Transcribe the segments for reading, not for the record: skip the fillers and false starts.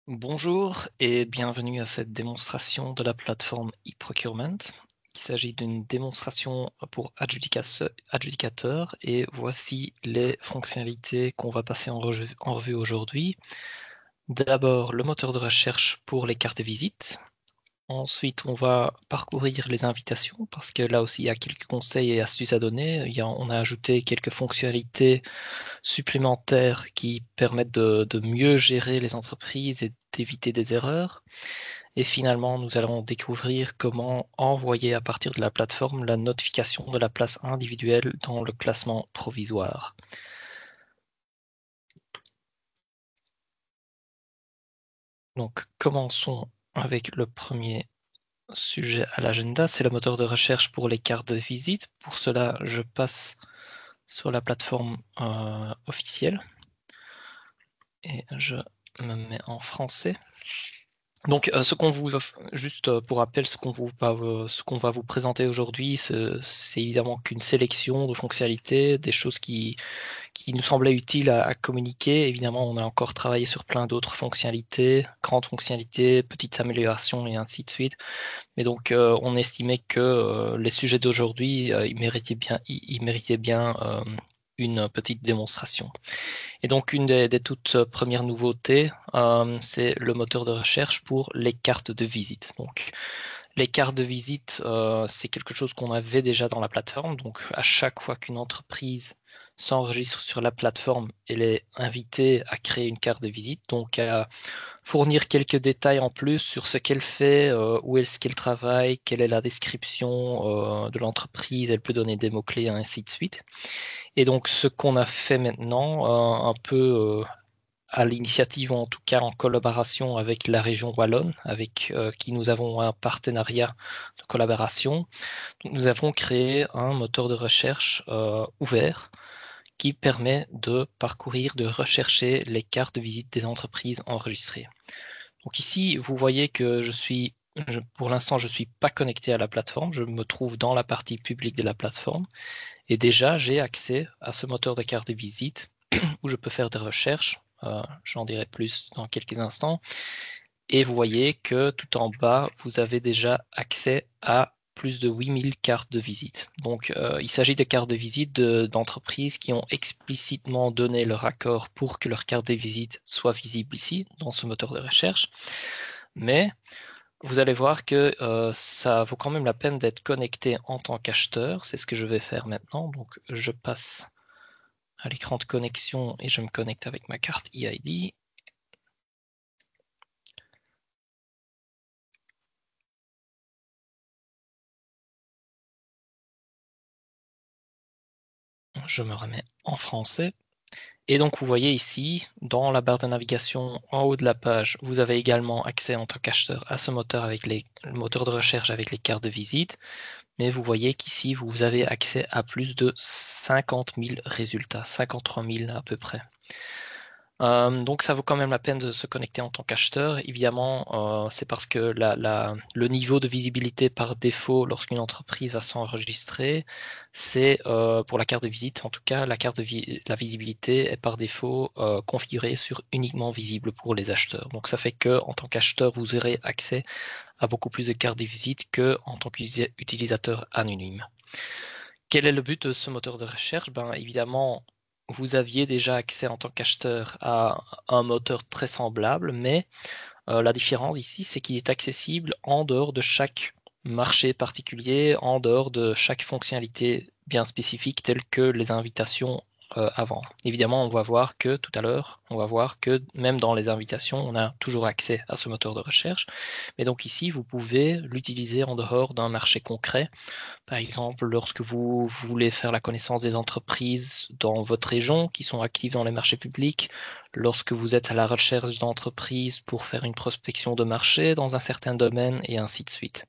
Bonjour et bienvenue à cette démonstration de la plateforme e-procurement. Il s'agit d'une démonstration pour adjudicateurs et voici les fonctionnalités qu'on va passer en revue aujourd'hui. D'abord, le moteur de recherche pour les cartes de visite. Ensuite, on va parcourir les invitations parce que là aussi, il y a quelques conseils et astuces à donner. On a ajouté quelques fonctionnalités supplémentaires qui permettent de mieux gérer les entreprises et d'éviter des erreurs. Et finalement, nous allons découvrir comment envoyer à partir de la plateforme la notification de la place individuelle dans le classement provisoire. Donc, commençons avec le premier sujet à l'agenda, c'est le moteur de recherche pour les cartes de visite. Pour cela, je passe sur la plateforme officielle et je me mets en français. Donc, juste pour rappel, ce qu'on va vous présenter aujourd'hui, c'est évidemment qu'une sélection de fonctionnalités, des choses qui nous semblaient utiles à communiquer. Évidemment, on a encore travaillé sur plein d'autres fonctionnalités, grandes fonctionnalités, petites améliorations et ainsi de suite. Mais donc, on estimait que les sujets d'aujourd'hui, ils méritaient bien une petite démonstration. Et donc, une des toutes premières nouveautés, c'est le moteur de recherche pour les cartes de visite. Donc, les cartes de visite, c'est quelque chose qu'on avait déjà dans la plateforme. Donc, à chaque fois qu'une entreprise s'enregistre sur la plateforme, elle est invitée à créer une carte de visite, donc à fournir quelques détails en plus sur ce qu'elle fait, où est-ce qu'elle travaille, quelle est la description de l'entreprise. Elle peut donner des mots-clés, ainsi de suite. Et donc, ce qu'on a fait maintenant, un peu à l'initiative, ou en tout cas en collaboration avec la région Wallonne, avec qui nous avons un partenariat de collaboration, donc, nous avons créé un moteur de recherche ouvert qui permet de parcourir, de rechercher les cartes de visite des entreprises enregistrées. Donc ici, vous voyez que pour l'instant, je ne suis pas connecté à la plateforme, je me trouve dans la partie publique de la plateforme. Et déjà, j'ai accès à ce moteur de carte de visite où je peux faire des recherches. J'en dirai plus dans quelques instants. Et vous voyez que tout en bas, vous avez déjà accès à plus de 8000 cartes de visite. Donc, il s'agit de cartes de visite d'entreprises qui ont explicitement donné leur accord pour que leur carte de visite soit visible ici, dans ce moteur de recherche. Mais vous allez voir que ça vaut quand même la peine d'être connecté en tant qu'acheteur. C'est ce que je vais faire maintenant. Donc, je passe à l'écran de connexion et je me connecte avec ma carte EID. Je me remets en français. Et donc, vous voyez ici, dans la barre de navigation en haut de la page, vous avez également accès en tant qu'acheteur à ce moteur le moteur de recherche avec les cartes de visite. Mais vous voyez qu'ici, vous avez accès à plus de 50 000 résultats, 53 000 à peu près. Donc ça vaut quand même la peine de se connecter en tant qu'acheteur. Évidemment, c'est parce que le niveau de visibilité par défaut lorsqu'une entreprise va s'enregistrer, c'est pour la carte de visite, en tout cas, la visibilité est par défaut configurée sur uniquement visible pour les acheteurs. Donc ça fait que en tant qu'acheteur, vous aurez accès à beaucoup plus de cartes de visite que en tant qu'utilisateur anonyme. Quel est le but de ce moteur de recherche? Ben, évidemment, vous aviez déjà accès en tant qu'acheteur à un moteur très semblable, mais la différence ici, c'est qu'il est accessible en dehors de chaque marché particulier, en dehors de chaque fonctionnalité bien spécifique, telle que les invitations avant. Évidemment, on va voir que tout à l'heure, on va voir que même dans les invitations, on a toujours accès à ce moteur de recherche. Mais donc ici, vous pouvez l'utiliser en dehors d'un marché concret. Par exemple, lorsque vous voulez faire la connaissance des entreprises dans votre région qui sont actives dans les marchés publics, lorsque vous êtes à la recherche d'entreprises pour faire une prospection de marché dans un certain domaine et ainsi de suite.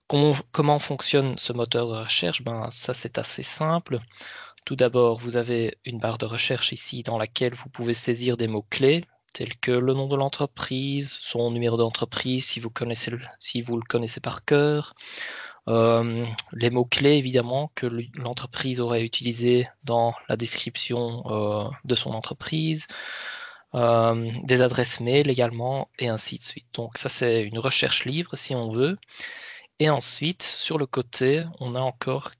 Comment fonctionne ce moteur de recherche? Ben, ça, c'est assez simple. Tout d'abord, vous avez une barre de recherche ici dans laquelle vous pouvez saisir des mots-clés tels que le nom de l'entreprise, son numéro d'entreprise si vous le connaissez par cœur, les mots-clés, évidemment, que l'entreprise aurait utilisés dans la description de son entreprise. des adresses mail également, et ainsi de suite. Donc ça, c'est une recherche libre si on veut. Et ensuite, sur le côté, on a encore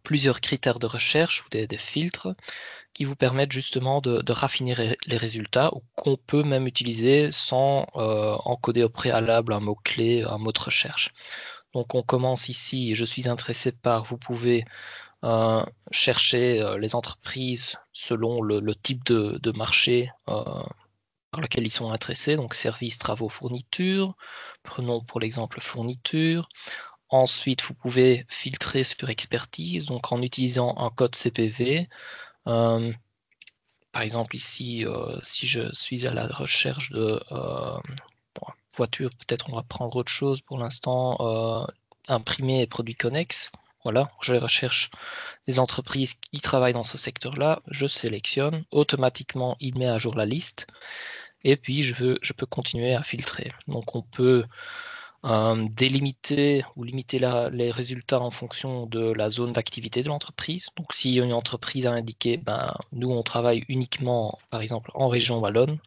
plusieurs critères de recherche ou des filtres qui vous permettent justement de raffiner les résultats ou qu'on peut même utiliser sans encoder au préalable un mot-clé, un mot de recherche. Donc on commence ici, je suis intéressé par, vous pouvez chercher les entreprises selon le type de marché par lequel ils sont intéressés, donc services, travaux, fournitures. Prenons pour l'exemple fournitures. Ensuite, vous pouvez filtrer sur expertise, donc en utilisant un code CPV. Par exemple, ici, si je suis à la recherche de voiture, peut-être on va prendre autre chose pour l'instant, imprimés et produits connexes. Voilà, je recherche des entreprises qui travaillent dans ce secteur-là, je sélectionne, automatiquement il met à jour la liste, et puis je peux continuer à filtrer. Donc on peut délimiter ou limiter les résultats en fonction de la zone d'activité de l'entreprise. Donc si une entreprise a indiqué, ben, nous on travaille uniquement, par exemple, en région wallonne,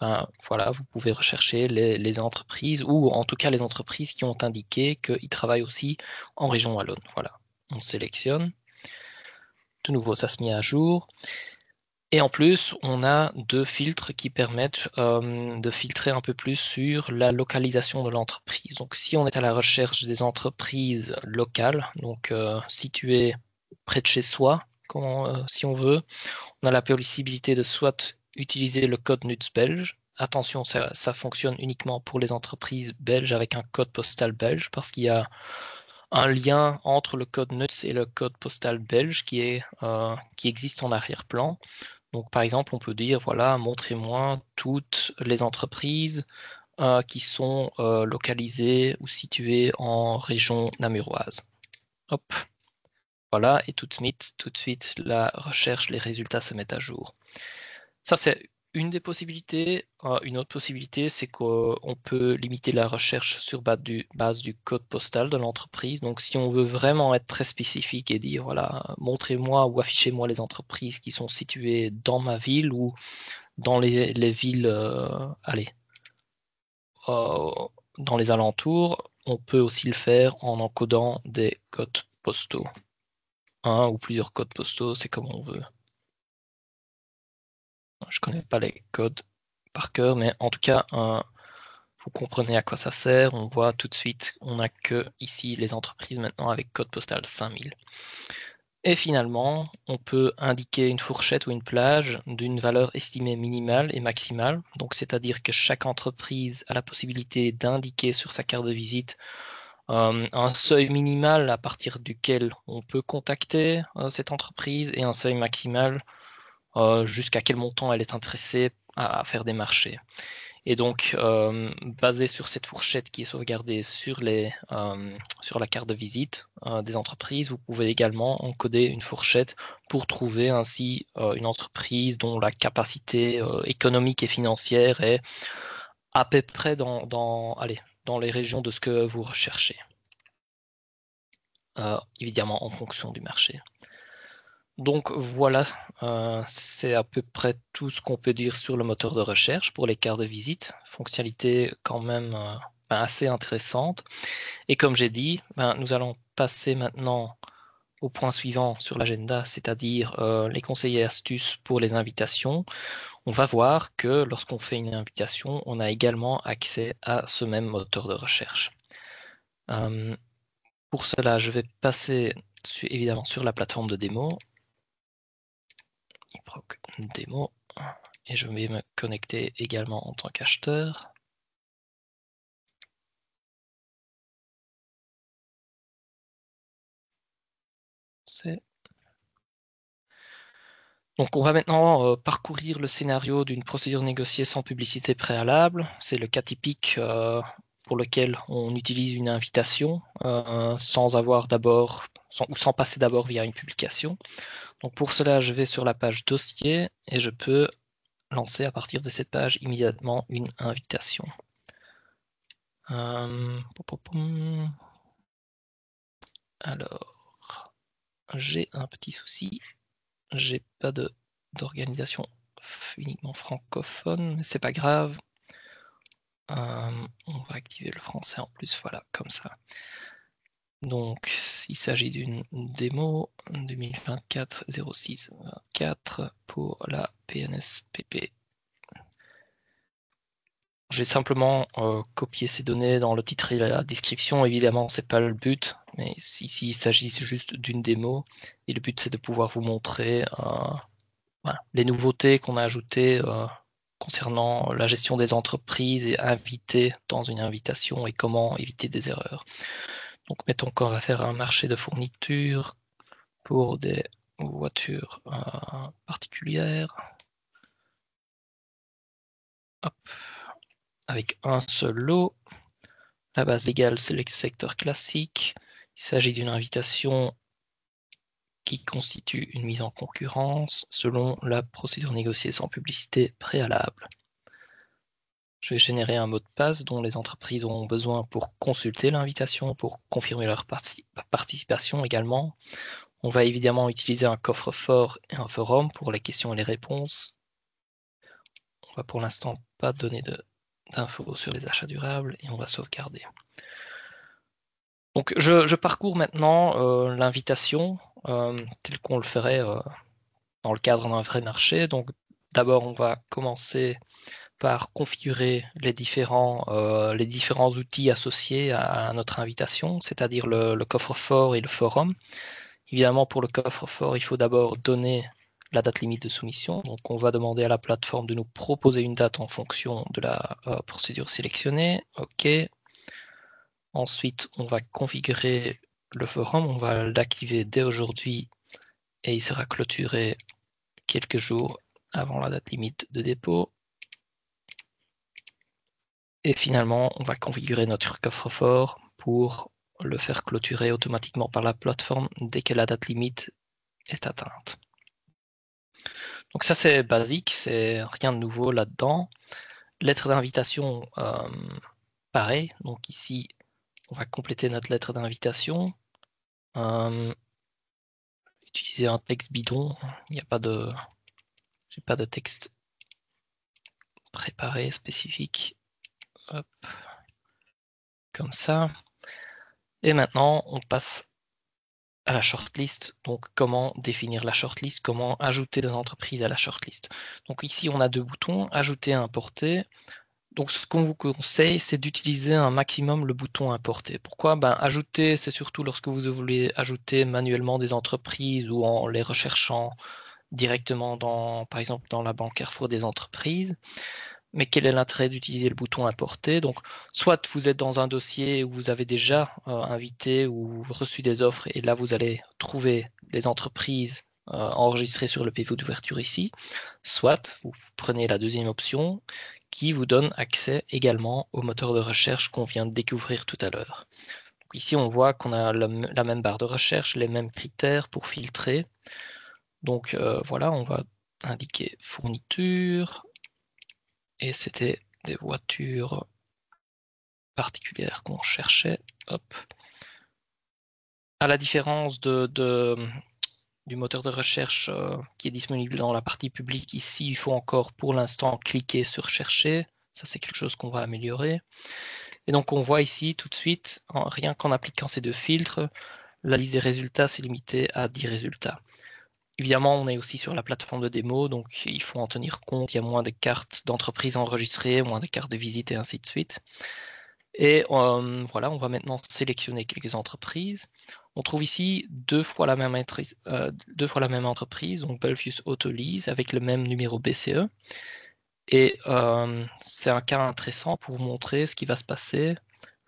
ben, voilà, vous pouvez rechercher les entreprises, ou en tout cas les entreprises qui ont indiqué qu'ils travaillent aussi en région wallonne. Voilà, on sélectionne. De nouveau, ça se met à jour. Et en plus, on a deux filtres qui permettent de filtrer un peu plus sur la localisation de l'entreprise. Donc, si on est à la recherche des entreprises locales, donc situées près de chez soi, si on veut, on a la possibilité de soit utiliser le code NUTS belge. Attention, ça fonctionne uniquement pour les entreprises belges avec un code postal belge, parce qu'il y a un lien entre le code NUTS et le code postal belge qui existe en arrière-plan. Donc, par exemple, on peut dire, voilà, montrez-moi toutes les entreprises qui sont localisées ou situées en région namuroise. Hop, voilà, et tout de suite, la recherche, les résultats se mettent à jour. Ça, c'est une des possibilités. Une autre possibilité, c'est qu'on peut limiter la recherche sur base du code postal de l'entreprise. Donc, si on veut vraiment être très spécifique et dire, voilà, montrez-moi ou affichez-moi les entreprises qui sont situées dans ma ville ou dans les villes, euh, dans les alentours, on peut aussi le faire en encodant des codes postaux. Un ou plusieurs codes postaux, c'est comme on veut. Je connais pas les codes par cœur, mais en tout cas, vous comprenez à quoi ça sert. On voit tout de suite, on n'a que ici les entreprises maintenant avec code postal 5000. Et finalement, on peut indiquer une fourchette ou une plage d'une valeur estimée minimale et maximale. Donc, c'est-à-dire que chaque entreprise a la possibilité d'indiquer sur sa carte de visite un seuil minimal à partir duquel on peut contacter cette entreprise et un seuil maximal jusqu'à quel montant elle est intéressée à faire des marchés. Et donc, basé sur cette fourchette qui est sauvegardée sur sur la carte de visite des entreprises, vous pouvez également encoder une fourchette pour trouver ainsi une entreprise dont la capacité économique et financière est à peu près dans les régions de ce que vous recherchez. Évidemment en fonction du marché. Donc voilà, c'est à peu près tout ce qu'on peut dire sur le moteur de recherche pour les cartes de visite. Fonctionnalité quand même assez intéressante. Et comme j'ai dit, nous allons passer maintenant au point suivant sur l'agenda, c'est-à-dire les conseils et astuces pour les invitations. On va voir que lorsqu'on fait une invitation, on a également accès à ce même moteur de recherche. Pour cela, je vais passer évidemment sur la plateforme de démo. Iproc démo. Et je vais me connecter également en tant qu'acheteur. Donc on va maintenant parcourir le scénario d'une procédure négociée sans publicité préalable. C'est le cas typique pour lequel on utilise une invitation sans passer d'abord via une publication. Donc pour cela, je vais sur la page dossier et je peux lancer à partir de cette page immédiatement une invitation. Alors, j'ai un petit souci. J'ai pas d'organisation uniquement francophone, mais c'est pas grave. On va activer le français en plus, voilà, comme ça. Donc, il s'agit d'une démo 2024-06-24 pour la PNSPP. Je vais simplement copier ces données dans le titre et la description. Évidemment, c'est pas le but, mais ici, il s'agit juste d'une démo. Et le but, c'est de pouvoir vous montrer voilà, les nouveautés qu'on a ajoutées concernant la gestion des entreprises et inviter dans une invitation et comment éviter des erreurs. Donc, mettons qu'on va faire un marché de fourniture pour des voitures particulières. Hop. Avec un seul lot. La base légale, c'est le secteur classique. Il s'agit d'une invitation qui constitue une mise en concurrence selon la procédure négociée sans publicité préalable. Je vais générer un mot de passe dont les entreprises auront besoin pour consulter l'invitation, pour confirmer leur participation également. On va évidemment utiliser un coffre-fort et un forum pour les questions et les réponses. On va pour l'instant pas donner d'infos sur les achats durables et on va sauvegarder. Donc je parcours maintenant l'invitation telle qu'on le ferait dans le cadre d'un vrai marché. Donc d'abord on va commencer par configurer les différents outils associés à notre invitation, c'est-à-dire le coffre-fort et le forum. Évidemment, pour le coffre-fort, il faut d'abord donner la date limite de soumission. Donc, on va demander à la plateforme de nous proposer une date en fonction de la procédure sélectionnée. OK. Ensuite, on va configurer le forum. On va l'activer dès aujourd'hui et il sera clôturé quelques jours avant la date limite de dépôt. Et finalement, on va configurer notre coffre-fort pour le faire clôturer automatiquement par la plateforme dès que la date limite est atteinte. Donc ça, c'est basique, c'est rien de nouveau là-dedans. Lettre d'invitation, pareil. Donc ici, on va compléter notre lettre d'invitation. Utiliser un texte bidon. Il n'y a pas de... J'ai pas de texte préparé spécifique. Hop. Comme ça. Et maintenant, on passe à la shortlist. Donc, comment définir la shortlist, comment ajouter des entreprises à la shortlist. Donc ici, on a deux boutons, ajouter, importer. Donc, ce qu'on vous conseille, c'est d'utiliser un maximum le bouton importer. Pourquoi? Ajouter, c'est surtout lorsque vous voulez ajouter manuellement des entreprises ou en les recherchant directement par exemple, dans la banque Carrefour des entreprises. Mais quel est l'intérêt d'utiliser le bouton importer? Donc, soit vous êtes dans un dossier où vous avez déjà invité ou reçu des offres et là, vous allez trouver les entreprises enregistrées sur le pivot d'ouverture ici. Soit vous prenez la deuxième option qui vous donne accès également au moteur de recherche qu'on vient de découvrir tout à l'heure. Ici, on voit qu'on a la même barre de recherche, les mêmes critères pour filtrer. Donc voilà, on va indiquer fourniture. Et c'était des voitures particulières qu'on cherchait. Hop. À la différence du moteur de recherche qui est disponible dans la partie publique, ici, il faut encore pour l'instant cliquer sur chercher. Ça, c'est quelque chose qu'on va améliorer. Et donc, on voit ici tout de suite, rien qu'en appliquant ces deux filtres, la liste des résultats s'est limitée à 10 résultats. Évidemment, on est aussi sur la plateforme de démo, donc il faut en tenir compte. Il y a moins de cartes d'entreprise enregistrées, moins de cartes de visite et ainsi de suite. Et voilà, on va maintenant sélectionner quelques entreprises. On trouve ici deux fois la même entreprise, donc Belfius Autolease avec le même numéro BCE. Et c'est un cas intéressant pour vous montrer ce qui va se passer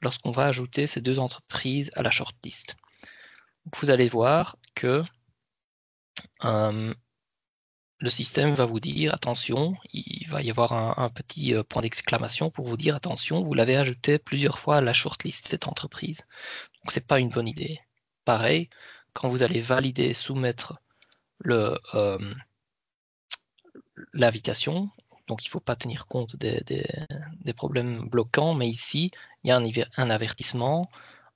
lorsqu'on va ajouter ces deux entreprises à la shortlist. Donc, vous allez voir que le système va vous dire attention, il va y avoir un petit point d'exclamation pour vous dire attention, vous l'avez ajouté plusieurs fois à la shortlist cette entreprise. Donc c'est pas une bonne idée. Pareil, quand vous allez valider, soumettre l'invitation, donc il ne faut pas tenir compte des problèmes bloquants, mais ici il y a un avertissement.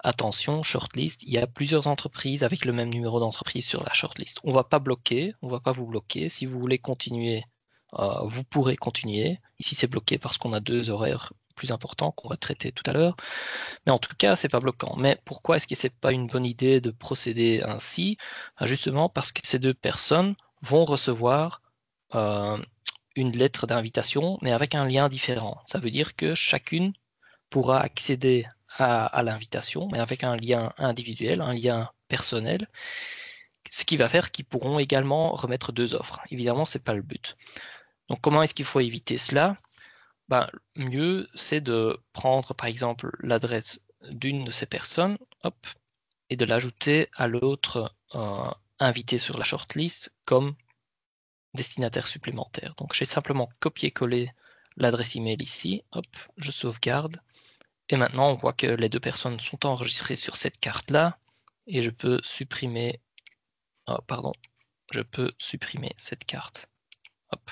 Attention, shortlist, il y a plusieurs entreprises avec le même numéro d'entreprise sur la shortlist. On ne va pas bloquer, on ne va pas vous bloquer. Si vous voulez continuer vous pourrez continuer. Ici, c'est bloqué parce qu'on a 2 horaires plus importants qu'on va traiter tout à l'heure. Mais en tout cas, c'est pas bloquant. Mais pourquoi est-ce que c'est pas une bonne idée de procéder ainsi? Justement parce que ces 2 personnes vont recevoir une lettre d'invitation, mais avec un lien différent. Ça veut dire que chacune pourra accéder à l'invitation, mais avec un lien individuel, un lien personnel, ce qui va faire qu'ils pourront également remettre 2 offres. Évidemment, c'est pas le but. Donc, comment est-ce qu'il faut éviter cela? Ben, mieux, c'est de prendre, par exemple, l'adresse d'une de ces personnes, hop, et de l'ajouter à l'autre invité sur la shortlist comme destinataire supplémentaire. Donc, j'ai simplement copié-collé l'adresse email ici, hop, je sauvegarde. Et maintenant, on voit que les 2 personnes sont enregistrées sur cette carte-là, et je peux supprimer, je peux supprimer cette carte. Hop.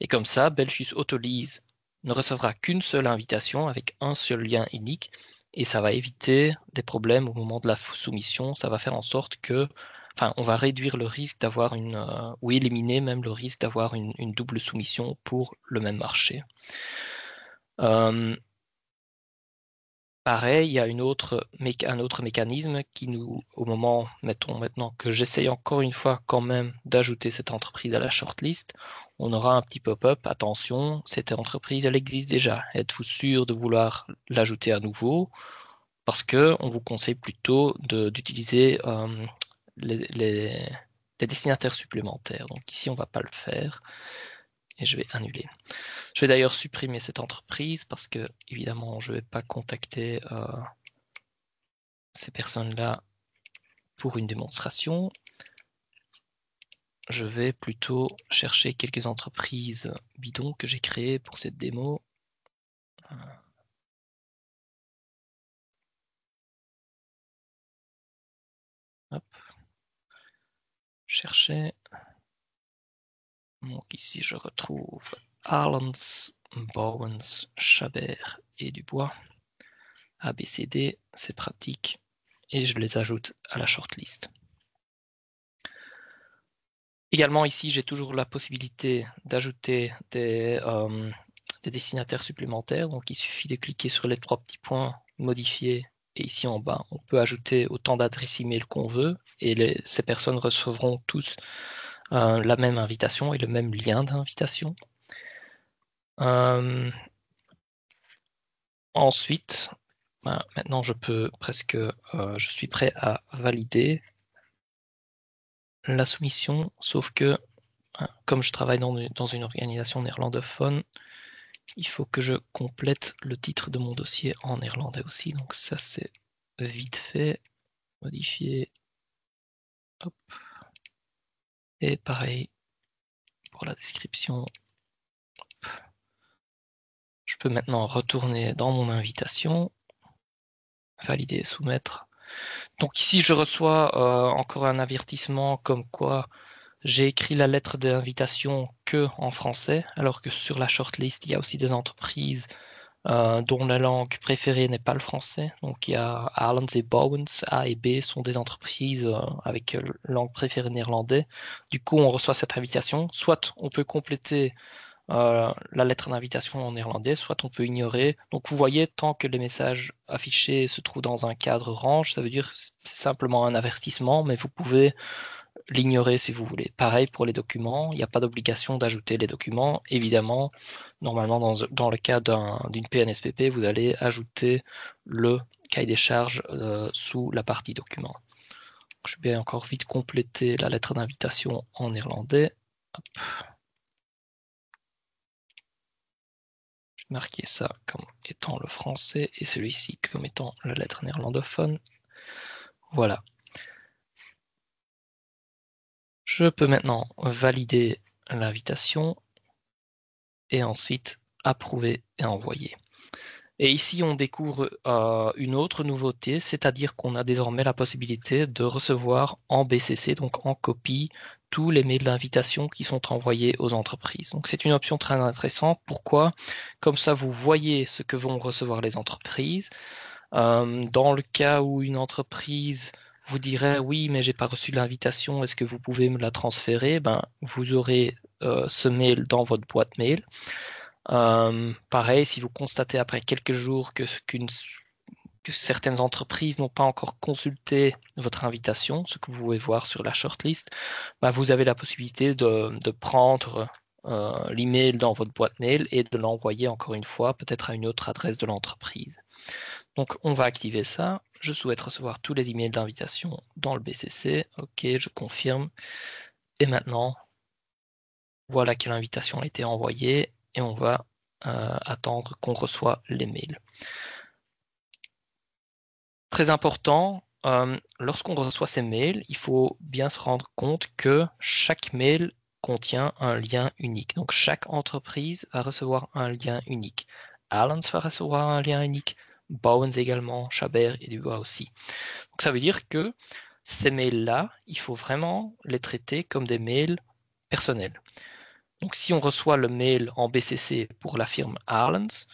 Et comme ça, Belfius Autolise ne recevra qu'une seule invitation avec un seul lien unique, et ça va éviter des problèmes au moment de la soumission. Ça va faire en sorte que, on va réduire le risque d'avoir ou éliminer même le risque d'avoir une double soumission pour le même marché. Pareil, il y a un autre mécanisme qui nous, au moment, mettons maintenant que j'essaye encore une fois quand même d'ajouter cette entreprise à la shortlist, on aura un petit pop-up, attention, cette entreprise, elle existe déjà. Êtes-vous sûr de vouloir l'ajouter à nouveau? Parce que on vous conseille plutôt d'utiliser les destinataires supplémentaires. Donc ici, on ne va pas le faire et je vais annuler. Je vais d'ailleurs supprimer cette entreprise parce que, évidemment, je ne vais pas contacter ces personnes-là pour une démonstration. Je vais plutôt chercher quelques entreprises bidons que j'ai créées pour cette démo. Hop. Chercher. Donc ici, je retrouve Arlands, Bowens, Chabert et Dubois. ABCD, c'est pratique. Et je les ajoute à la shortlist. Également ici, j'ai toujours la possibilité d'ajouter des destinataires supplémentaires. Donc il suffit de cliquer sur les 3 petits points, modifier, et ici en bas, on peut ajouter autant d'adresses email qu'on veut, et ces personnes recevront tous la même invitation et le même lien d'invitation. Ensuite, maintenant je suis prêt à valider la soumission, sauf que comme je travaille dans une organisation néerlandophone, il faut que je complète le titre de mon dossier en néerlandais aussi. Donc ça, c'est vite fait. Modifier. Hop. Et pareil pour la description. Hop. Je peux maintenant retourner dans mon invitation. Valider et soumettre. Donc ici, je reçois encore un avertissement comme quoi j'ai écrit la lettre d'invitation que en français, alors que sur la shortlist, il y a aussi des entreprises dont la langue préférée n'est pas le français. Donc il y a Arlands et Bowens, A et B sont des entreprises avec langue préférée néerlandais. Du coup, on reçoit cette invitation. Soit on peut compléter la lettre d'invitation en néerlandais, soit on peut ignorer. Donc vous voyez, tant que les messages affichés se trouvent dans un cadre orange, ça veut dire que c'est simplement un avertissement, mais vous pouvez l'ignorer si vous voulez. Pareil pour les documents, il n'y a pas d'obligation d'ajouter les documents. Évidemment, normalement, dans le cas d'une PNSPP, vous allez ajouter le cahier des charges sous la partie documents. Je vais encore vite compléter la lettre d'invitation en néerlandais. Hop. Je vais marquer ça comme étant le français et celui-ci comme étant la lettre néerlandophone. Voilà. Je peux maintenant valider l'invitation et ensuite approuver et envoyer. Et ici, on découvre une autre nouveauté, c'est-à-dire qu'on a désormais la possibilité de recevoir en BCC, donc en copie, tous les mails d'invitation qui sont envoyés aux entreprises. Donc c'est une option très intéressante. Pourquoi? Comme ça, vous voyez ce que vont recevoir les entreprises. Dans le cas où une entreprise vous direz oui, mais j'ai pas reçu l'invitation, est-ce que vous pouvez me la transférer? Ben, vous aurez ce mail dans votre boîte mail. Pareil, si vous constatez après quelques jours que certaines entreprises n'ont pas encore consulté votre invitation, ce que vous pouvez voir sur la shortlist, ben, vous avez la possibilité de prendre l'email dans votre boîte mail et de l'envoyer encore une fois, peut-être à une autre adresse de l'entreprise. Donc, on va activer ça. Je souhaite recevoir tous les emails d'invitation dans le BCC. OK, je confirme. Et maintenant, voilà que l'invitation a été envoyée et on va attendre qu'on reçoive les mails. Très important, lorsqu'on reçoit ces mails, il faut bien se rendre compte que chaque mail contient un lien unique. Donc, chaque entreprise va recevoir un lien unique. Allianz va recevoir un lien unique, Bowens également, Chabert et Dubois aussi. Donc ça veut dire que ces mails-là, il faut vraiment les traiter comme des mails personnels. Donc si on reçoit le mail en BCC pour la firme Arlands,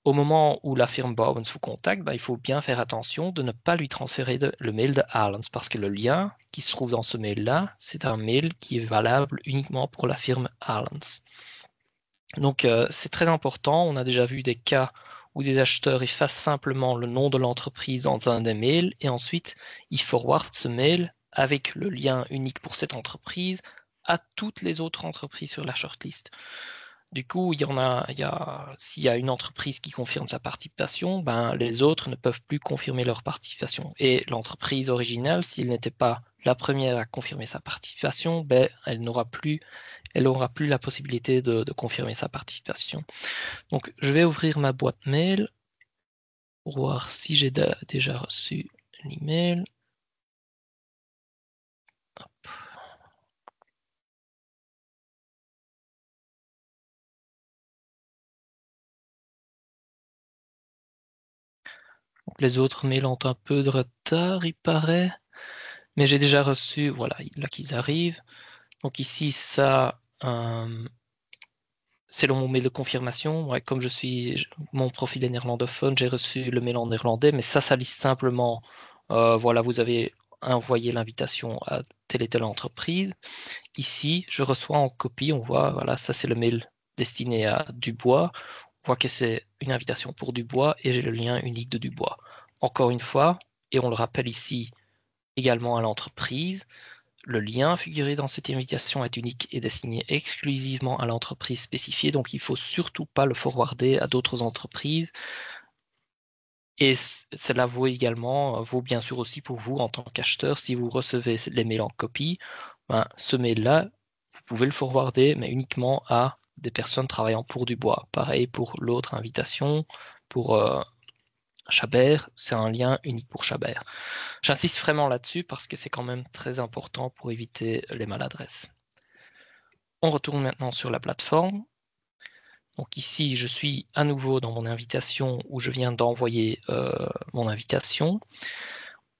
au moment où la firme Bowens vous contacte, il faut bien faire attention de ne pas lui transférer le mail de Arlands parce que le lien qui se trouve dans ce mail-là, c'est un mail qui est valable uniquement pour la firme Arlands. Donc c'est très important, on a déjà vu des cas où des acheteurs effacent simplement le nom de l'entreprise dans un des mails et ensuite ils forwardent ce mail avec le lien unique pour cette entreprise à toutes les autres entreprises sur la shortlist. Du coup, s'il y a une entreprise qui confirme sa participation, les autres ne peuvent plus confirmer leur participation. Et l'entreprise originale, s'il n'était pas la première à confirmer sa participation, elle n'aura plus la possibilité de confirmer sa participation. Donc, je vais ouvrir ma boîte mail pour voir si j'ai déjà reçu l'email. Donc, les autres mails ont un peu de retard, il paraît. Mais j'ai déjà reçu, voilà, là qu'ils arrivent. Donc ici, ça, c'est le mon mail de confirmation. Ouais, comme mon profil est néerlandophone, j'ai reçu le mail en néerlandais, mais ça liste simplement, voilà, vous avez envoyé l'invitation à telle et telle entreprise. Ici, je reçois en copie, on voit, voilà, ça c'est le mail destiné à Dubois. On voit que c'est une invitation pour Dubois et j'ai le lien unique de Dubois. Encore une fois, et on le rappelle ici également à l'entreprise, le lien figuré dans cette invitation est unique et destiné exclusivement à l'entreprise spécifiée, donc il ne faut surtout pas le forwarder à d'autres entreprises. Et cela vaut bien sûr aussi pour vous en tant qu'acheteur. Si vous recevez les mails en copie, ce mail-là, vous pouvez le forwarder, mais uniquement à des personnes travaillant pour Dubois. Pareil pour l'autre invitation, pour Chabert, c'est un lien unique pour Chabert. J'insiste vraiment là-dessus parce que c'est quand même très important pour éviter les maladresses. On retourne maintenant sur la plateforme. Donc ici, je suis à nouveau dans mon invitation où je viens d'envoyer mon invitation.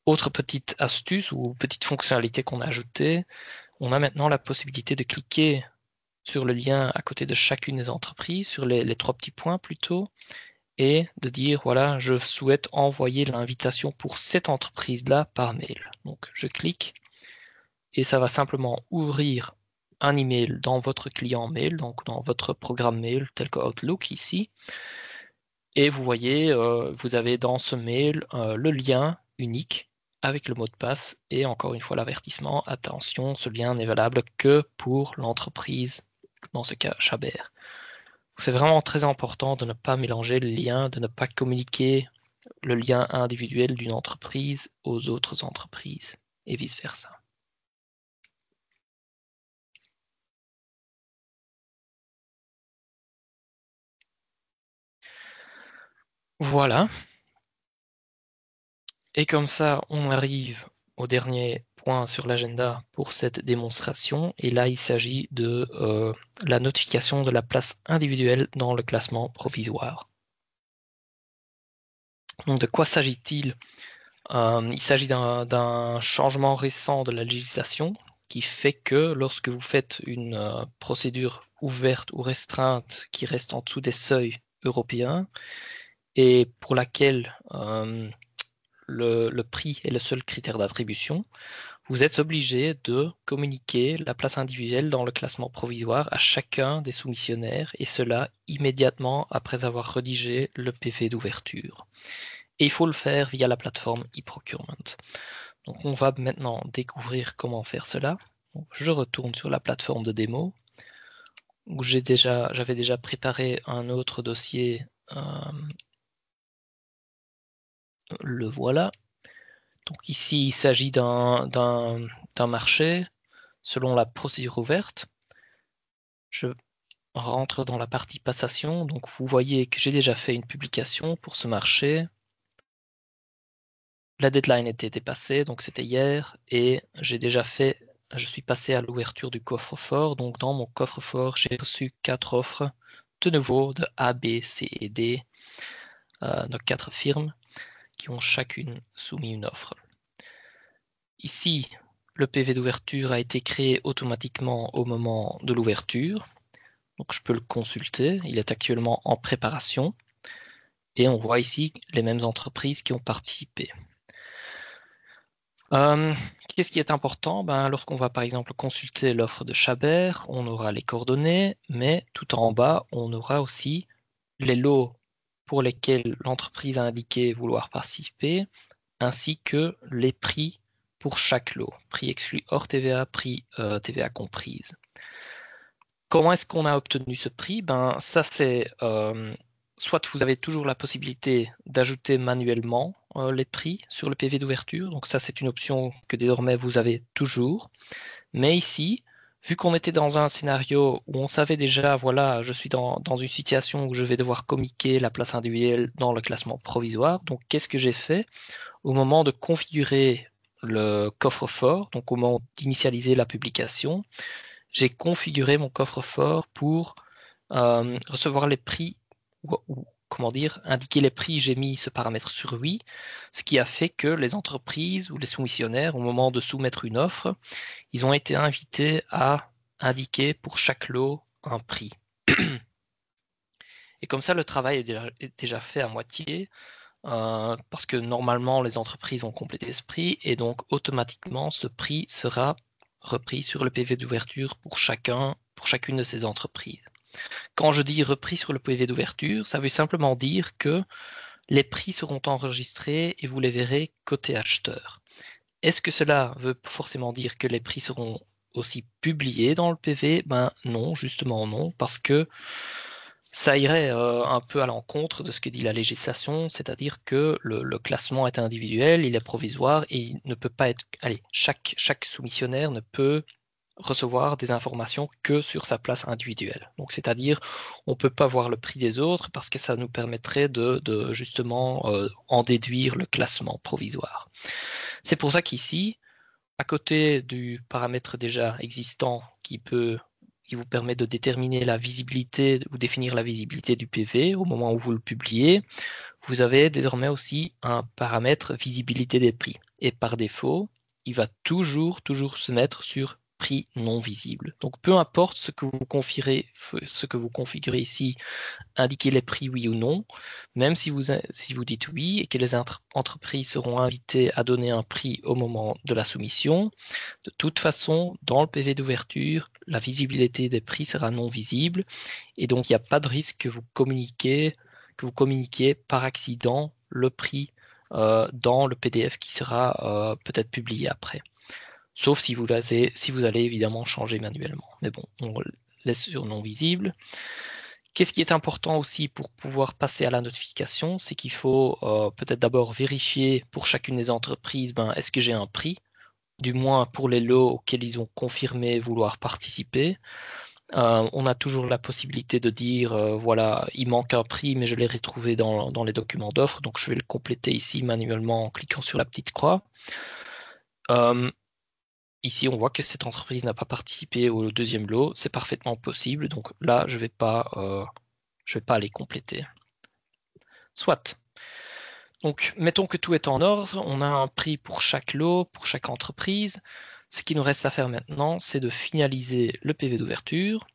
Autre petite astuce ou petite fonctionnalité qu'on a ajoutée, on a maintenant la possibilité de cliquer sur le lien à côté de chacune des entreprises, sur les trois petits points plutôt, et de dire, voilà, je souhaite envoyer l'invitation pour cette entreprise-là par mail. Donc je clique et ça va simplement ouvrir un email dans votre client mail, donc dans votre programme mail tel que Outlook ici. Et vous voyez, vous avez dans ce mail le lien unique avec le mot de passe et encore une fois l'avertissement, attention, ce lien n'est valable que pour l'entreprise, dans ce cas Chabert. C'est vraiment très important de ne pas mélanger les liens, de ne pas communiquer le lien individuel d'une entreprise aux autres entreprises et vice-versa. Voilà. Et comme ça, on arrive au dernier point sur l'agenda pour cette démonstration. Et là, il s'agit de la notification de la place individuelle dans le classement provisoire. Donc, de quoi s'agit-il? Il s'agit d'un changement récent de la législation qui fait que lorsque vous faites une procédure ouverte ou restreinte qui reste en dessous des seuils européens et pour laquelle le prix est le seul critère d'attribution, vous êtes obligé de communiquer la place individuelle dans le classement provisoire à chacun des soumissionnaires, et cela immédiatement après avoir rédigé le PV d'ouverture. Et il faut le faire via la plateforme e-procurement. Donc on va maintenant découvrir comment faire cela. Donc, je retourne sur la plateforme de démo où j'avais déjà préparé un autre dossier. Le voilà. Donc ici, il s'agit d'un marché selon la procédure ouverte. Je rentre dans la partie passation. Donc vous voyez que j'ai déjà fait une publication pour ce marché. La deadline était dépassée, donc c'était hier, et je suis passé à l'ouverture du coffre-fort. Donc dans mon coffre-fort, j'ai reçu 4 offres de nouveau de A, B, C et D, de 4 firmes qui ont chacune soumis une offre. Ici, le PV d'ouverture a été créé automatiquement au moment de l'ouverture. Donc je peux le consulter. Il est actuellement en préparation. Et on voit ici les mêmes entreprises qui ont participé. Qu'est-ce qui est important? Lorsqu'on va par exemple consulter l'offre de Chabert, on aura les coordonnées, mais tout en bas, on aura aussi les lots pour lesquels l'entreprise a indiqué vouloir participer, ainsi que les prix pour chaque lot, prix exclu hors TVA, prix TVA comprise. Comment est-ce qu'on a obtenu ce prix? Ça c'est soit vous avez toujours la possibilité d'ajouter manuellement les prix sur le PV d'ouverture, donc ça c'est une option que désormais vous avez toujours. Mais ici, vu qu'on était dans un scénario où on savait déjà, voilà, je suis dans une situation où je vais devoir communiquer la place individuelle dans le classement provisoire, donc qu'est-ce que j'ai fait? Au moment de configurer le coffre-fort, donc au moment d'initialiser la publication, j'ai configuré mon coffre-fort pour recevoir les prix ou, comment dire, indiquer les prix. J'ai mis ce paramètre sur oui, ce qui a fait que les entreprises ou les soumissionnaires, au moment de soumettre une offre, ils ont été invités à indiquer pour chaque lot un prix. Et comme ça, le travail est déjà fait à moitié. Parce que normalement les entreprises ont complété ce prix et donc automatiquement ce prix sera repris sur le PV d'ouverture pour chacune de ces entreprises. Quand je dis repris sur le PV d'ouverture, ça veut simplement dire que les prix seront enregistrés et vous les verrez côté acheteur. Est-ce que cela veut forcément dire que les prix seront aussi publiés dans le PV? Non, justement non, parce que ça irait un peu à l'encontre de ce que dit la législation, c'est-à-dire que le classement est individuel, il est provisoire et il ne peut pas être. Allez, chaque soumissionnaire ne peut recevoir des informations que sur sa place individuelle. Donc, c'est-à-dire, on ne peut pas voir le prix des autres parce que ça nous permettrait de justement en déduire le classement provisoire. C'est pour ça qu'ici, à côté du paramètre déjà existant qui vous permet de déterminer la visibilité ou définir la visibilité du PV au moment où vous le publiez, vous avez désormais aussi un paramètre visibilité des prix. Et par défaut, il va toujours se mettre sur prix non visible. Donc peu importe ce que vous configurez ici, indiquer les prix oui ou non, même si vous dites oui et que les entreprises seront invitées à donner un prix au moment de la soumission, de toute façon, dans le PV d'ouverture, la visibilité des prix sera non visible et donc il n'y a pas de risque que vous communiquiez par accident le prix dans le PDF qui sera peut-être publié après. Sauf si vous allez évidemment changer manuellement. Mais bon, on laisse sur non visible. Qu'est-ce qui est important aussi pour pouvoir passer à la notification, c'est qu'il faut peut-être d'abord vérifier pour chacune des entreprises, est-ce que j'ai un prix, du moins pour les lots auxquels ils ont confirmé vouloir participer. On a toujours la possibilité de dire, voilà, il manque un prix, mais je l'ai retrouvé dans les documents d'offre, donc je vais le compléter ici manuellement en cliquant sur la petite croix. Ici, on voit que cette entreprise n'a pas participé au deuxième lot, c'est parfaitement possible, donc là, je vais pas aller compléter. Soit. Donc, mettons que tout est en ordre, on a un prix pour chaque lot, pour chaque entreprise. Ce qui nous reste à faire maintenant, c'est de finaliser le PV d'ouverture.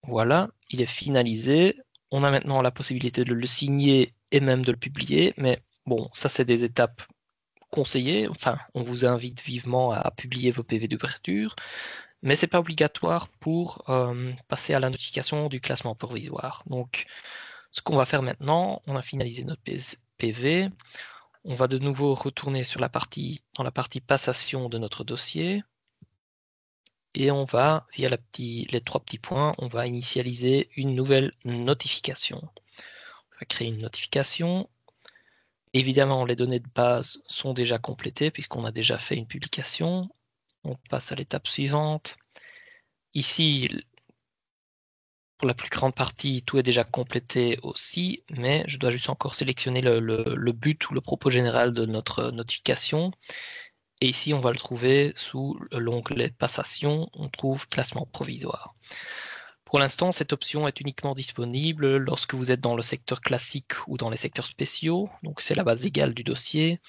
Voilà, il est finalisé. On a maintenant la possibilité de le signer et même de le publier. Mais bon, ça c'est des étapes conseillées. Enfin, on vous invite vivement à publier vos PV d'ouverture, mais c'est pas obligatoire pour passer à la notification du classement provisoire. Donc, ce qu'on va faire maintenant, on a finalisé notre PV. On va de nouveau retourner sur dans la partie passation de notre dossier. Et on va, via les 3 petits points, on va initialiser une nouvelle notification. On va créer une notification. Évidemment, les données de base sont déjà complétées puisqu'on a déjà fait une publication. On passe à l'étape suivante. Ici, pour la plus grande partie, tout est déjà complété aussi, mais je dois juste encore sélectionner le but ou le propos général de notre notification. Et ici, on va le trouver sous l'onglet Passation, on trouve Classement provisoire. Pour l'instant, cette option est uniquement disponible lorsque vous êtes dans le secteur classique ou dans les secteurs spéciaux, donc c'est la base légale du dossier,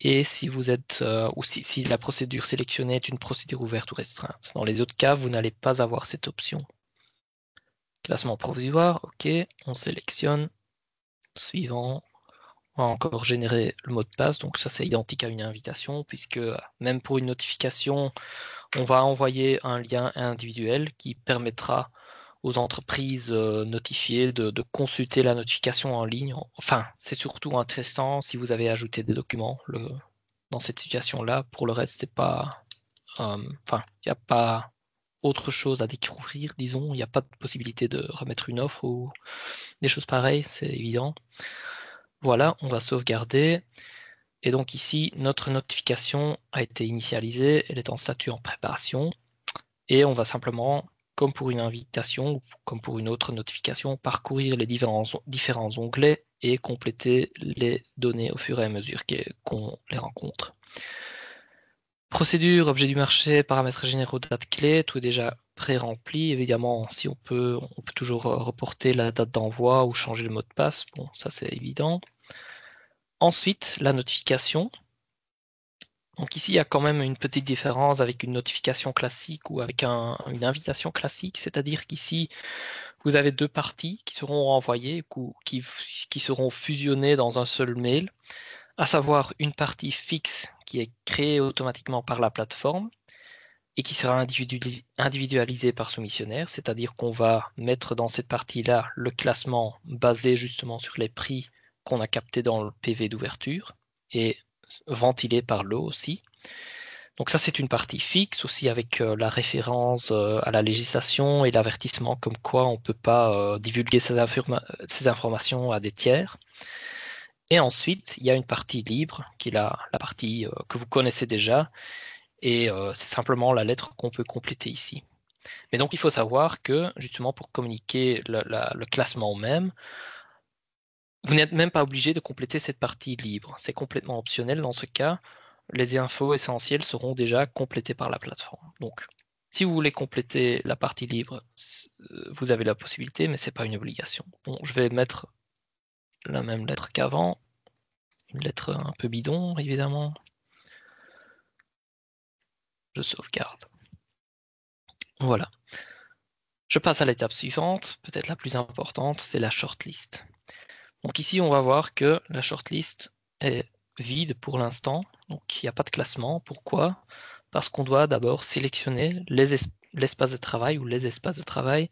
et si vous êtes ou si la procédure sélectionnée est une procédure ouverte ou restreinte. Dans les autres cas, vous n'allez pas avoir cette option. Classement provisoire, ok, on sélectionne, suivant. On va encore générer le mot de passe, donc ça c'est identique à une invitation, puisque même pour une notification, on va envoyer un lien individuel qui permettra aux entreprises notifiées de consulter la notification en ligne. Enfin, c'est surtout intéressant si vous avez ajouté des documents dans cette situation-là. Pour le reste, c'est pas, enfin, il n'y a pas autre chose à découvrir, disons. Il n'y a pas de possibilité de remettre une offre ou des choses pareilles, c'est évident. Voilà, on va sauvegarder. Et donc ici, notre notification a été initialisée, elle est en statut en préparation. Et on va simplement, comme pour une invitation ou comme pour une autre notification, parcourir les différents onglets et compléter les données au fur et à mesure qu'on les rencontre. Procédure, objet du marché, paramètres généraux, date clé, tout est déjà pré-rempli. Évidemment, si on peut toujours reporter la date d'envoi ou changer le mot de passe. Bon, ça c'est évident. Ensuite, la notification. Donc ici, il y a quand même une petite différence avec une notification classique ou avec une invitation classique, c'est-à-dire qu'ici, vous avez 2 parties qui seront envoyées, qui seront fusionnées dans un seul mail, à savoir une partie fixe qui est créée automatiquement par la plateforme et qui sera individualisée par soumissionnaire, c'est-à-dire qu'on va mettre dans cette partie-là le classement basé justement sur les prix qu'on a captés dans le PV d'ouverture et ventilé par l'eau aussi. Donc ça, c'est une partie fixe aussi avec la référence à la législation et l'avertissement comme quoi on ne peut pas divulguer ces informations à des tiers. Et ensuite, il y a une partie libre qui est la partie que vous connaissez déjà et c'est simplement la lettre qu'on peut compléter ici. Mais donc, il faut savoir que justement pour communiquer le classement même, vous n'êtes même pas obligé de compléter cette partie libre. C'est complètement optionnel dans ce cas. Les infos essentielles seront déjà complétées par la plateforme. Donc, si vous voulez compléter la partie libre, vous avez la possibilité, mais ce n'est pas une obligation. Bon, je vais mettre la même lettre qu'avant, une lettre un peu bidon, évidemment. Je sauvegarde. Voilà. Je passe à l'étape suivante, peut-être la plus importante, c'est la shortlist. Donc ici, on va voir que la shortlist est vide pour l'instant, donc il n'y a pas de classement. Pourquoi? Parce qu'on doit d'abord sélectionner l'espace de travail ou les espaces de travail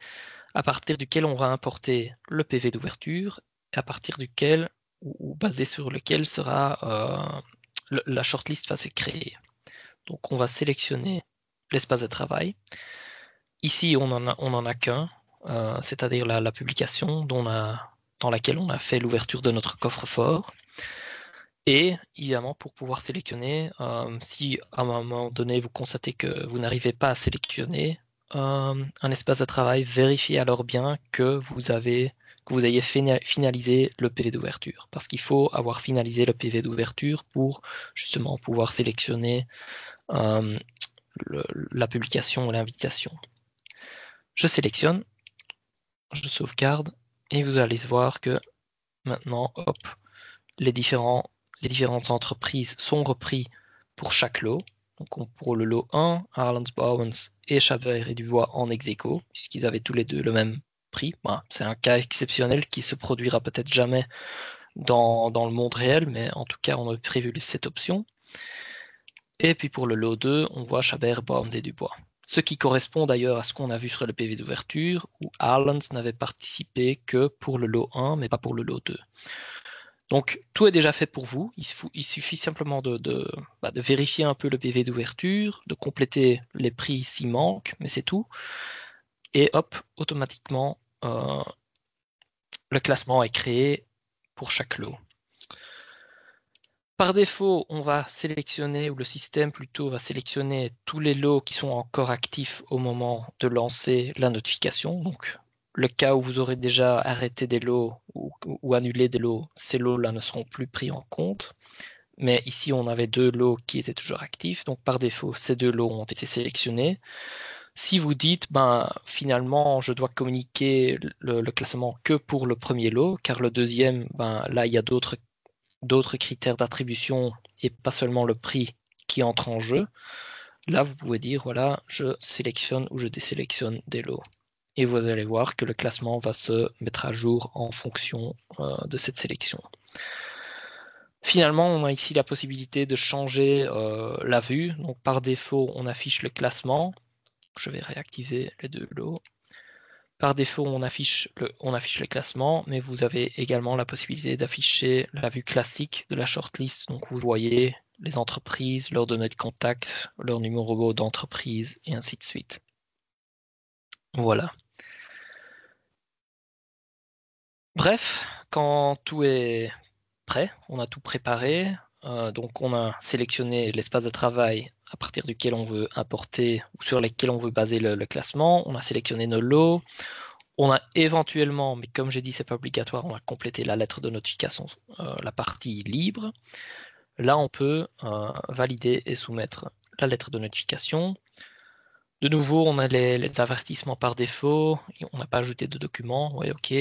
à partir duquel on va importer le PV d'ouverture, à partir duquel ou basé sur lequel sera la shortlist va se créer. Donc on va sélectionner l'espace de travail. Ici, on en a qu'un, c'est-à-dire la publication dans laquelle on a fait l'ouverture de notre coffre-fort. Et évidemment, pour pouvoir sélectionner, si à un moment donné vous constatez que vous n'arrivez pas à sélectionner un espace de travail, vérifiez alors bien que vous ayez finalisé le PV d'ouverture. Parce qu'il faut avoir finalisé le PV d'ouverture pour justement pouvoir sélectionner euh, la publication ou l'invitation. Je sélectionne, je sauvegarde, et vous allez voir que maintenant, hop, les différentes entreprises sont repris pour chaque lot. Donc pour le lot 1, Arlands Bowens et Chabert et Dubois en ex-aequo, puisqu'ils avaient tous les deux le même prix. Voilà, c'est un cas exceptionnel qui se produira peut-être jamais dans le monde réel, mais en tout cas, on a prévu cette option. Et puis pour le lot 2, on voit Chabert, Borns et Dubois. Ce qui correspond d'ailleurs à ce qu'on a vu sur le PV d'ouverture, où Arlands n'avait participé que pour le lot 1, mais pas pour le lot 2. Donc tout est déjà fait pour vous, il suffit simplement de vérifier un peu le PV d'ouverture, de compléter les prix s'il manque, mais c'est tout. Et hop, automatiquement, le classement est créé pour chaque lot. Par défaut, on va sélectionner, ou le système plutôt va sélectionner tous les lots qui sont encore actifs au moment de lancer la notification. Donc, le cas où vous aurez déjà arrêté des lots ou annulé des lots, ces lots-là ne seront plus pris en compte. Mais ici, on avait 2 lots qui étaient toujours actifs. Donc, par défaut, ces 2 lots ont été sélectionnés. Si vous dites, finalement, je dois communiquer le classement que pour le premier lot, car le deuxième, là, il y a d'autres critères d'attribution et pas seulement le prix qui entre en jeu. Là, vous pouvez dire, voilà, je sélectionne ou je désélectionne des lots. Et vous allez voir que le classement va se mettre à jour en fonction de cette sélection. Finalement, on a ici la possibilité de changer la vue. Donc, par défaut, on affiche le classement. Je vais réactiver les 2 lots. Par défaut, on affiche le classement, mais vous avez également la possibilité d'afficher la vue classique de la shortlist. Donc vous voyez les entreprises, leurs données de contact, leur numéro d'entreprise, et ainsi de suite. Voilà. Bref, quand tout est prêt, on a tout préparé. Donc on a sélectionné l'espace de travail à partir duquel on veut importer ou sur lesquels on veut baser le classement. On a sélectionné nos lots. On a éventuellement, mais comme j'ai dit, c'est pas obligatoire, on a complété la lettre de notification, la partie libre. Là, on peut valider et soumettre la lettre de notification. De nouveau, on a les avertissements par défaut. On n'a pas ajouté de documents. Oui, OK.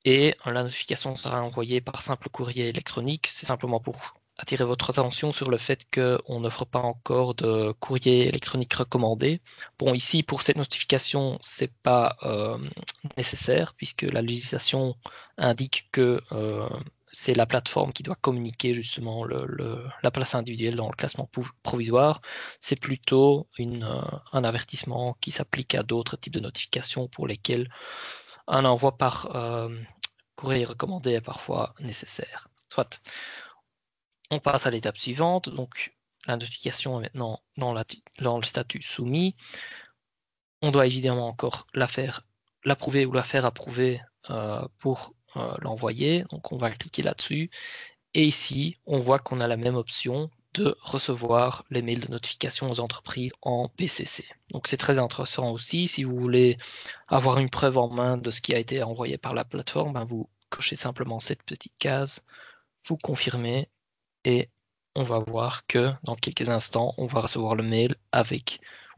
Et la notification sera envoyée par simple courrier électronique. C'est simplement pour attirer votre attention sur le fait qu'on n'offre pas encore de courrier électronique recommandé. Bon, ici, pour cette notification, c'est pas nécessaire puisque la législation indique que c'est la plateforme qui doit communiquer justement la place individuelle dans le classement provisoire. C'est plutôt un avertissement qui s'applique à d'autres types de notifications pour lesquelles un envoi par courrier recommandé est parfois nécessaire. Soit. On passe à l'étape suivante. Donc, la notification est maintenant dans le statut soumis. On doit évidemment encore l'approuver ou la faire approuver pour l'envoyer. Donc, on va cliquer là-dessus. Et ici, on voit qu'on a la même option de recevoir les mails de notification aux entreprises en PCC. Donc c'est très intéressant aussi. Si vous voulez avoir une preuve en main de ce qui a été envoyé par la plateforme, vous cochez simplement cette petite case, vous confirmez et on va voir que dans quelques instants, on va recevoir le mail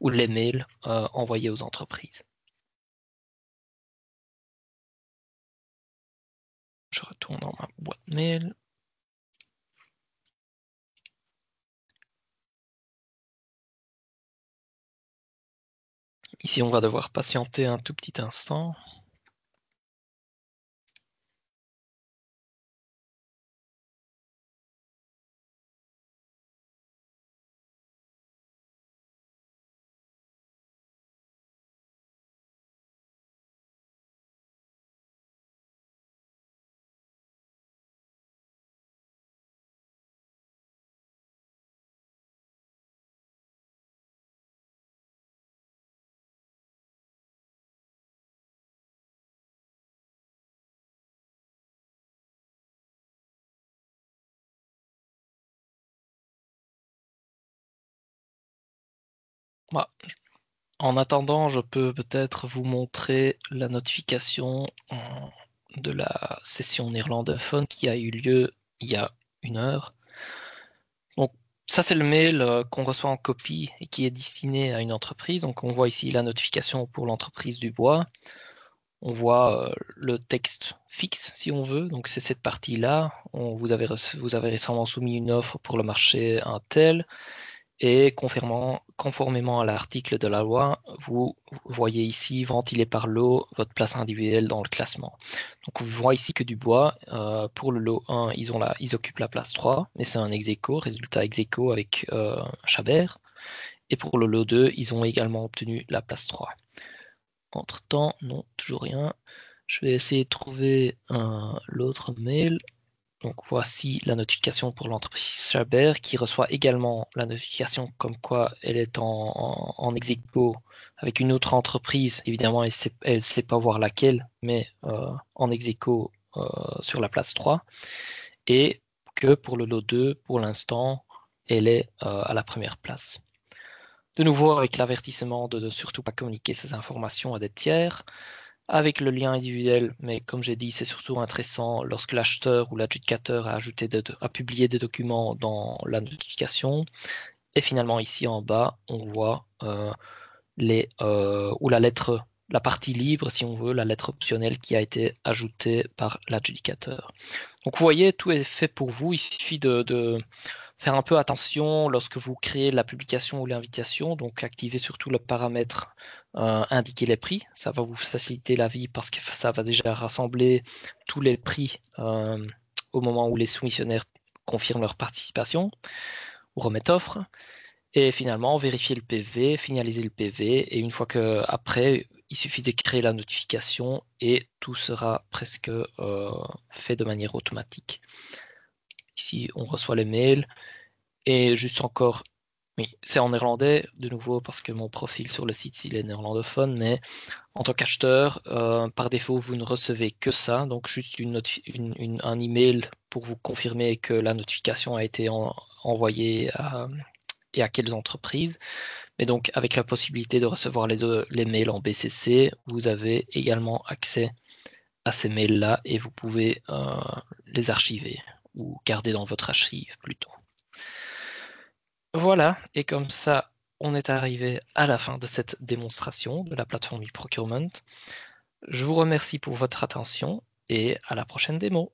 ou les mails envoyés aux entreprises. Je retourne dans ma boîte mail. Ici, on va devoir patienter un tout petit instant. Voilà. En attendant, je peux peut-être vous montrer la notification de la session néerlandophone qui a eu lieu il y a 1 heure. Donc, ça, c'est le mail qu'on reçoit en copie et qui est destiné à une entreprise. Donc, on voit ici la notification pour l'entreprise Dubois. On voit le texte fixe, si on veut. Donc, c'est cette partie-là. Vous avez récemment soumis une offre pour le marché Intel et confirmant conformément à l'article de la loi, vous voyez ici ventilé par lot votre place individuelle dans le classement. Donc vous voyez ici que Dubois, pour le lot 1, ils occupent la place 3, mais c'est un ex-aequo, résultat ex-aequo avec Chabert. Et pour le lot 2, ils ont également obtenu la place 3. Entre-temps, non, toujours rien. Je vais essayer de trouver l'autre mail. Donc voici la notification pour l'entreprise Chabert qui reçoit également la notification comme quoi elle est en ex-aequo avec une autre entreprise. Évidemment, elle ne sait pas voir laquelle, mais en ex-aequo sur la place 3. Et que pour le lot 2, pour l'instant, elle est à la première place. De nouveau, avec l'avertissement de ne surtout pas communiquer ces informations à des tiers, avec le lien individuel, mais comme j'ai dit, c'est surtout intéressant lorsque l'acheteur ou l'adjudicateur a publié des documents dans la notification. Et finalement, ici en bas, on voit la partie libre, si on veut, la lettre optionnelle qui a été ajoutée par l'adjudicateur. Donc vous voyez, tout est fait pour vous. Il suffit de faire un peu attention lorsque vous créez la publication ou l'invitation. Donc activez surtout le paramètre indiquer les prix. Ça va vous faciliter la vie parce que ça va déjà rassembler tous les prix au moment où les soumissionnaires confirment leur participation ou remettent offre. Et finalement, vérifier le PV, finaliser le PV. Et une fois que après, il suffit de créer la notification et tout sera presque fait de manière automatique. Ici, on reçoit les mails. Et juste encore, oui, c'est en néerlandais, de nouveau, parce que mon profil sur le site, il est néerlandophone, mais en tant qu'acheteur, par défaut, vous ne recevez que ça, donc juste un email pour vous confirmer que la notification a été envoyée et à quelles entreprises. Mais donc, avec la possibilité de recevoir les mails en BCC, vous avez également accès à ces mails-là et vous pouvez les archiver ou garder dans votre archive plutôt. Voilà, et comme ça, on est arrivé à la fin de cette démonstration de la plateforme e-procurement. Je vous remercie pour votre attention et à la prochaine démo.